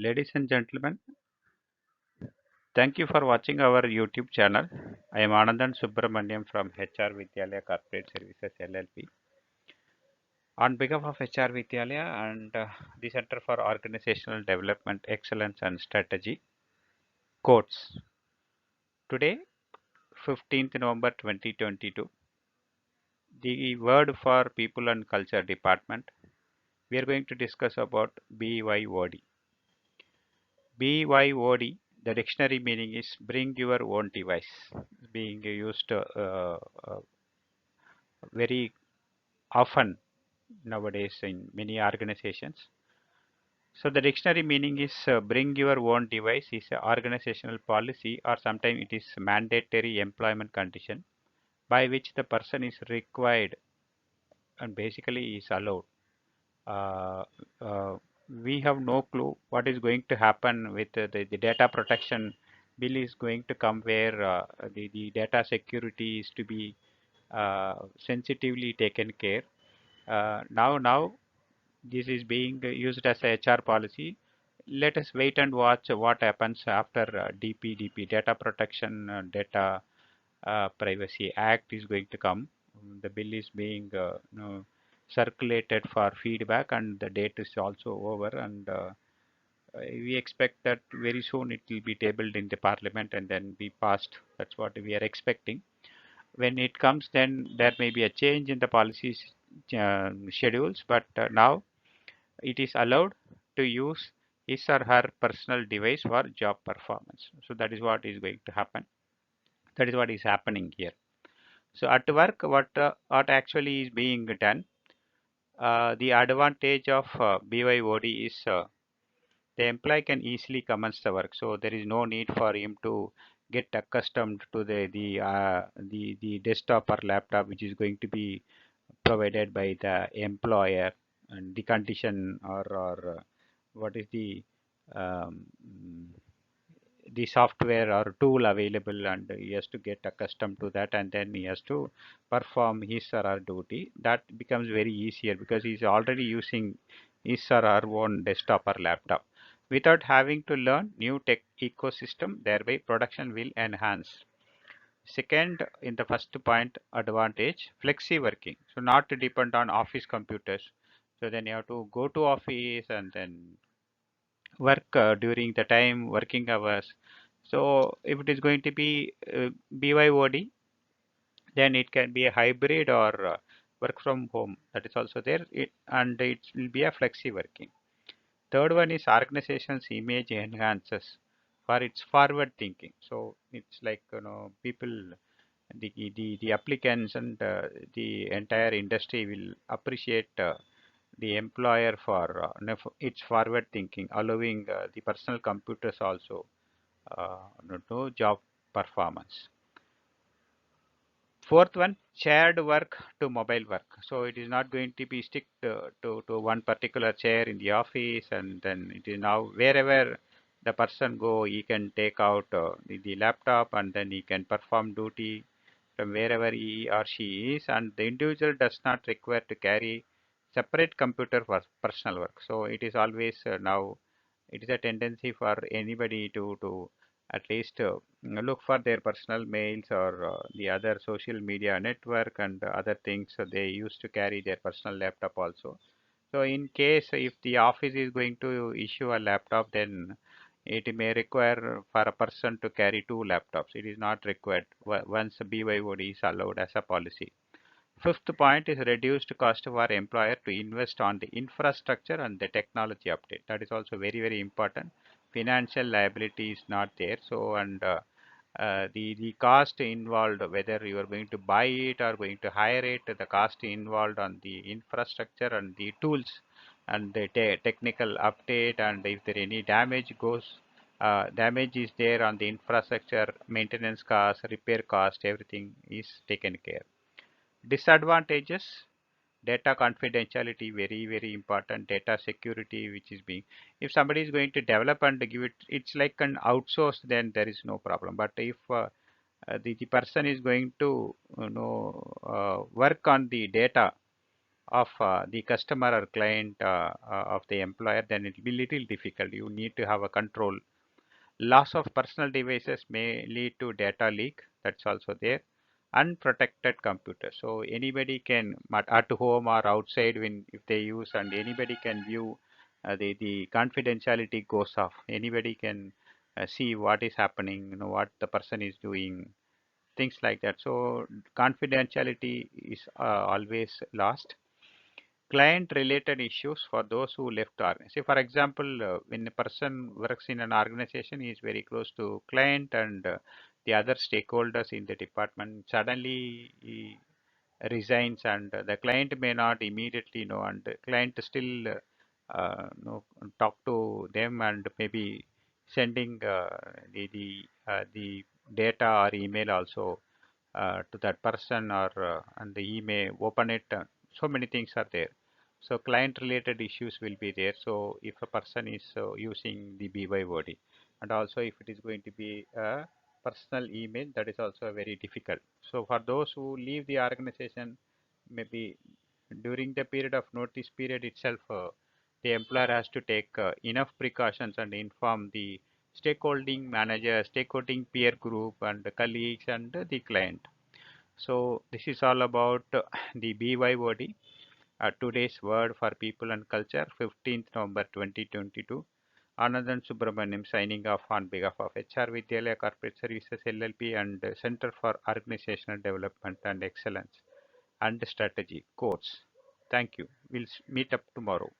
Ladies and gentlemen, thank you for watching our YouTube channel. I am Anandan Subramaniam from HR Vidyalaya Corporate Services LLP. On behalf of HR Vidyalaya and the Center for Organizational Development Excellence and Strategy, quotes. Today, 15th November 2022, the word for People and Culture Department, we are going to discuss about BYOD. BYOD, the dictionary meaning is bring your own device, being used very often nowadays in many organizations. So the dictionary meaning is bring your own device is a organizational policy or sometimes it is mandatory employment condition by which the person is required and basically is allowed. Uh, uh, we have no clue what is going to happen with the data protection bill is going to come where the data security is to be sensitively taken care. Now this is being used as a HR policy. Let us wait and watch what happens after DPDP, Data Protection Data Privacy Act is going to come. The bill is being circulated for feedback and the date is also over and we expect that very soon it will be tabled in the parliament and then be passed. That's what we are expecting. When it comes, then there may be a change in the policies schedules, but now it is allowed to use his or her personal device for job performance. So that is what is going to happen. That is what is happening here. So at work, what actually is being done? The advantage of BYOD is the employee can easily commence the work. So there is no need for him to get accustomed to the desktop or laptop, which is going to be provided by the employer, and the condition or what is um, the software or tool available, and he has to get accustomed to that and then he has to perform his or her duty. That becomes very easier because he's already using his or her own desktop or laptop without having to learn new tech ecosystem. Thereby production will enhance. Second, in the first point, advantage, flexi working. So not to depend on office computers. So then you have to go to office and then work during the time working hours. So if it is going to be BYOD, then it can be a hybrid or work from home. That is also there, and it will be a flexi working. Third one is organization's image enhances for its forward thinking. So it's like people, the applicants and the entire industry will appreciate the employer for its forward thinking, allowing the personal computers also to job performance. Fourth one, shared work to mobile work. So it is not going to be stick to one particular chair in the office, and then it is now wherever the person go, he can take out the laptop and then he can perform duty from wherever he or she is, and the individual does not require to carry separate computer for personal work. So it is always now it is a tendency for anybody to at least look for their personal mails or the other social media network and other things. So they used to carry their personal laptop also. So in case if the office is going to issue a laptop, then it may require for a person to carry two laptops. It is not required once BYOD is allowed as a policy. Fifth point is reduced cost for employer to invest on the infrastructure and the technology update. That is also very important. Financial liability is not there. So and the cost involved, whether you are going to buy it or going to hire it, the cost involved on the infrastructure and the tools and the technical update, and if there any damage is there on the infrastructure, maintenance cost, repair cost, everything is taken care. Disadvantages, data confidentiality, very important. Data security, which is being, if somebody is going to develop and give it, it's like an outsource, then there is no problem. But if the person is going to work on the data, of the customer or client of the employer, then it will be little difficult. You need to have a control. Loss of personal devices may lead to data leak. That's also there. Unprotected computer. So anybody can at home or outside when if they use, and anybody can view, the confidentiality goes off. Anybody can see what is happening, what the person is doing, things like that. So confidentiality is always lost. Client related issues for those who left the organization. Say for example, when a person works in an organization, he is very close to client and the other stakeholders in the department. Suddenly he resigns, and the client may not immediately know, and the client still talk to them, and maybe sending the data or email also to that person, or and he may open it. So many things are there. So client related issues will be there. So if a person is using the BYOD, and also if it is going to be a personal email, that is also very difficult. So for those who leave the organization, maybe during the period of notice period itself, the employer has to take enough precautions and inform the stakeholding manager, stakeholding peer group, and the colleagues and the client. So this is all about the BYOD, today's word for people and culture, 15th November 2022. Anandan Subramaniam signing off on behalf of HR Vidyalaya Corporate Services LLP and Center for Organizational Development and Excellence and Strategy course. Thank you. We'll meet up tomorrow.